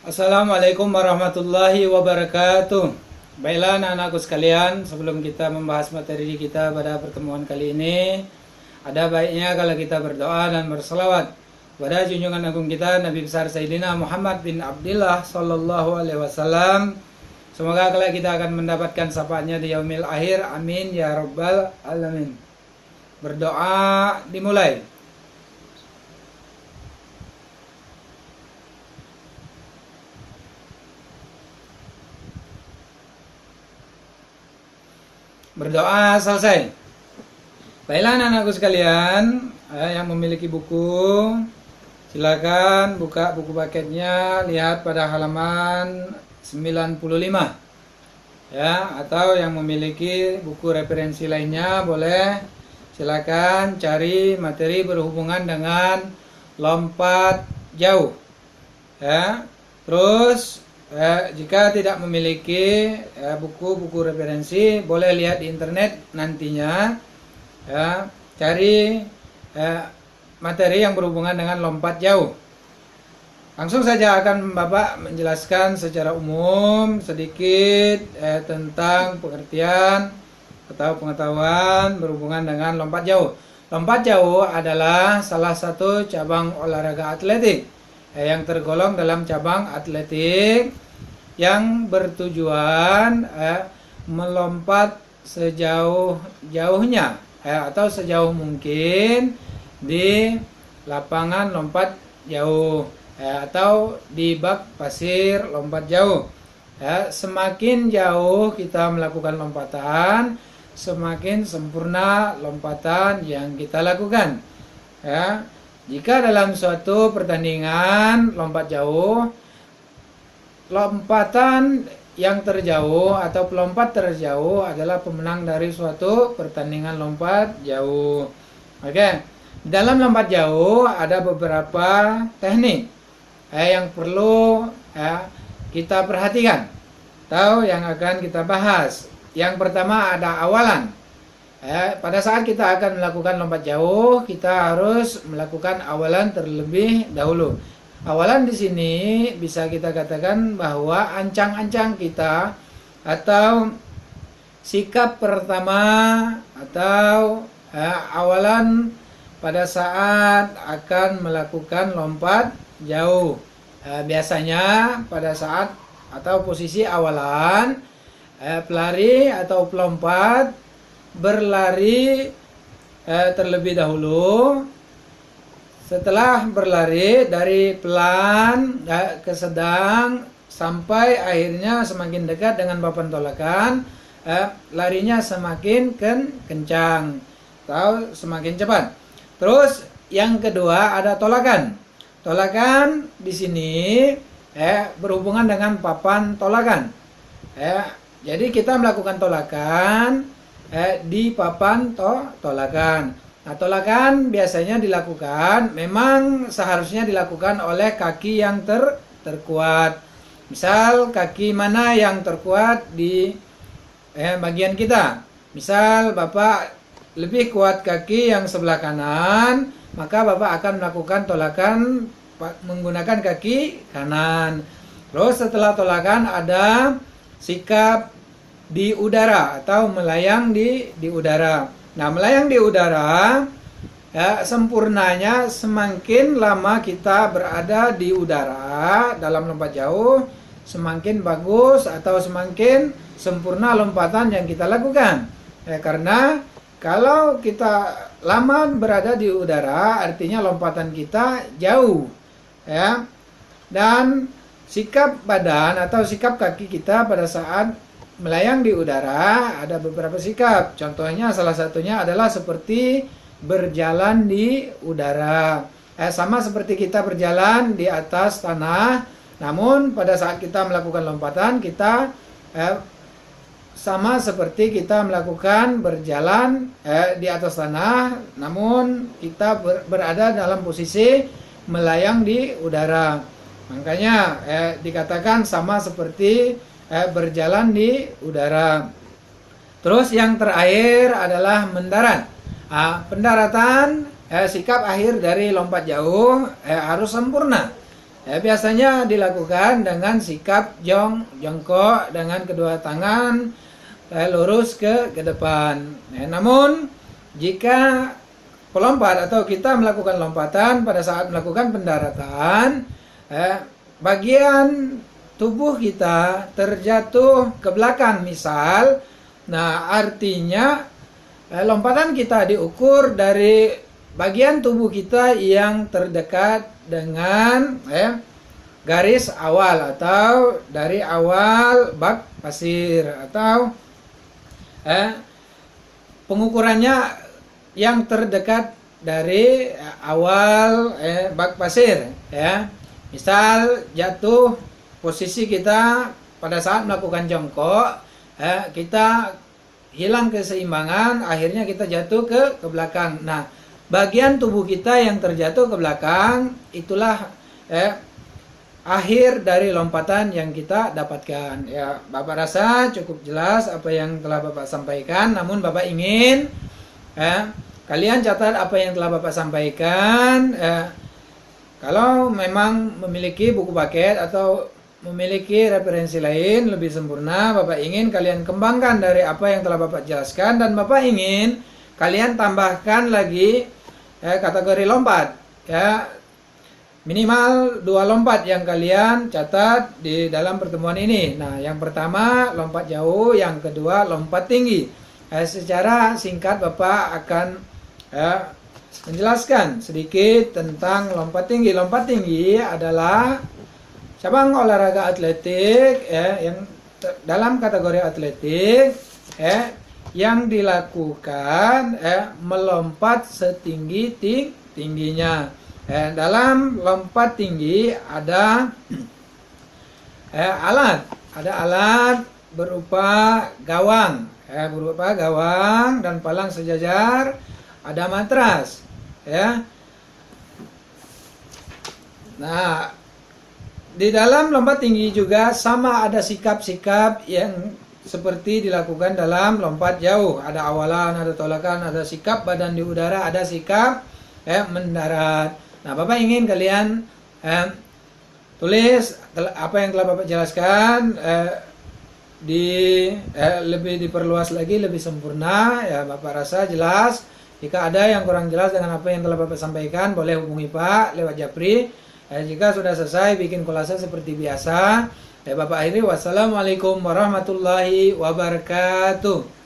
Assalamualaikum warahmatullahi wabarakatuh. Baiklah anak-anakku sekalian, sebelum kita membahas materi kita pada pertemuan kali ini, ada baiknya kalau kita berdoa dan berselawat pada junjungan agung kita Nabi besar Sayyidina Muhammad bin Abdullah sallallahu alaihi wasallam. Semoga kalau kita akan mendapatkan syafaatnya di yaumil akhir. Amin ya rabbal alamin. Berdoa dimulai. Berdoa selesai. Baiklah anak-anakku sekalian, yang memiliki buku, silakan buka buku paketnya, lihat pada halaman 95. Ya, atau yang memiliki buku referensi lainnya boleh silakan cari materi berhubungan dengan lompat jauh. Ya. Terus jika tidak memiliki buku-buku referensi, boleh lihat di internet nantinya, ya, cari materi yang berhubungan dengan lompat jauh. Langsung saja akan Bapak menjelaskan secara umum sedikit tentang pengertian atau pengetahuan berhubungan dengan lompat jauh. Lompat jauh adalah salah satu cabang olahraga atletik yang tergolong dalam cabang atletik yang bertujuan melompat sejauh-jauhnya atau sejauh mungkin di lapangan lompat jauh atau di bak pasir lompat jauh. Semakin jauh kita melakukan lompatan, semakin sempurna lompatan yang kita lakukan. Jika dalam suatu pertandingan lompat jauh, lompatan yang terjauh atau pelompat terjauh adalah pemenang dari suatu pertandingan lompat jauh. Oke, dalam lompat jauh ada beberapa teknik yang perlu kita perhatikan atau yang akan kita bahas. Yang pertama ada awalan. Pada saat kita akan melakukan lompat jauh, kita harus melakukan awalan terlebih dahulu. Awalan di sini bisa kita katakan bahwa ancang-ancang kita atau sikap pertama atau awalan pada saat akan melakukan lompat jauh. Biasanya pada saat atau posisi awalan pelari atau pelompat berlari terlebih dahulu. Setelah berlari dari pelan ke sedang sampai akhirnya semakin dekat dengan papan tolakan, larinya semakin kencang atau semakin cepat. Terus yang kedua ada tolakan. Tolakan di sini berhubungan dengan papan tolakan. Jadi kita melakukan tolakan di papan tolakan. Nah, tolakan biasanya dilakukan, memang seharusnya dilakukan oleh kaki yang terkuat. Misal kaki mana yang terkuat di bagian kita. Misal Bapak lebih kuat kaki yang sebelah kanan, maka Bapak akan melakukan tolakan menggunakan kaki kanan. Terus setelah tolakan ada sikap di udara atau melayang di udara. Nah, melayang di udara sempurnanya semakin lama kita berada di udara dalam lompat jauh, semakin bagus atau semakin sempurna lompatan yang kita lakukan. Karena kalau kita lama berada di udara, artinya lompatan kita jauh. Dan sikap badan atau sikap kaki kita pada saat melayang di udara ada beberapa sikap. Contohnya salah satunya adalah seperti berjalan di udara. Sama seperti kita berjalan di atas tanah. Namun pada saat kita melakukan lompatan, kita sama seperti kita melakukan berjalan di atas tanah. Namun kita berada dalam posisi melayang di udara. Makanya dikatakan sama seperti berjalan di udara. Terus yang terakhir adalah mendarat. Pendaratan sikap akhir dari lompat jauh harus sempurna. Ya, biasanya dilakukan dengan sikap jongkok dengan kedua tangan lurus ke depan. Ya, namun jika pelompat atau kita melakukan lompatan pada saat melakukan pendaratan, bagian tubuh kita terjatuh ke belakang misal, nah artinya lompatan kita diukur dari bagian tubuh kita yang terdekat dengan garis awal atau dari awal bak pasir, atau pengukurannya yang terdekat dari awal bak pasir, ya. Misal jatuh, posisi kita pada saat melakukan jongkok, kita hilang keseimbangan, akhirnya kita jatuh ke belakang. Nah, bagian tubuh kita yang terjatuh ke belakang itulah akhir dari lompatan yang kita dapatkan. Ya, Bapak rasa cukup jelas apa yang telah Bapak sampaikan. Namun Bapak ingin kalian catat apa yang telah Bapak sampaikan. Kalau memang memiliki buku paket atau memiliki referensi lain lebih sempurna, Bapak ingin kalian kembangkan dari apa yang telah Bapak jelaskan, dan Bapak ingin kalian tambahkan lagi kategori lompat, ya, minimal 2 lompat yang kalian catat di dalam pertemuan ini. Nah, yang pertama lompat jauh, yang kedua lompat tinggi. Secara singkat Bapak akan menjelaskan sedikit tentang lompat tinggi. Lompat tinggi adalah cabang olahraga atletik yang dalam kategori atletik yang dilakukan melompat setinggi tingginya. Dalam lompat tinggi ada alat berupa gawang, dan palang sejajar, ada matras, ya. Nah, di dalam lompat tinggi juga sama ada sikap-sikap yang seperti dilakukan dalam lompat jauh. Ada awalan, ada tolakan, ada sikap badan di udara, ada sikap mendarat. Nah, Bapak ingin kalian tulis apa yang telah Bapak jelaskan, lebih diperluas lagi, lebih sempurna. Ya, Bapak rasa jelas. Jika ada yang kurang jelas dengan apa yang telah Bapak sampaikan, boleh hubungi Pak lewat Japri. Jika sudah selesai, bikin kolase seperti biasa. Bapak akhiri, wassalamualaikum warahmatullahi wabarakatuh.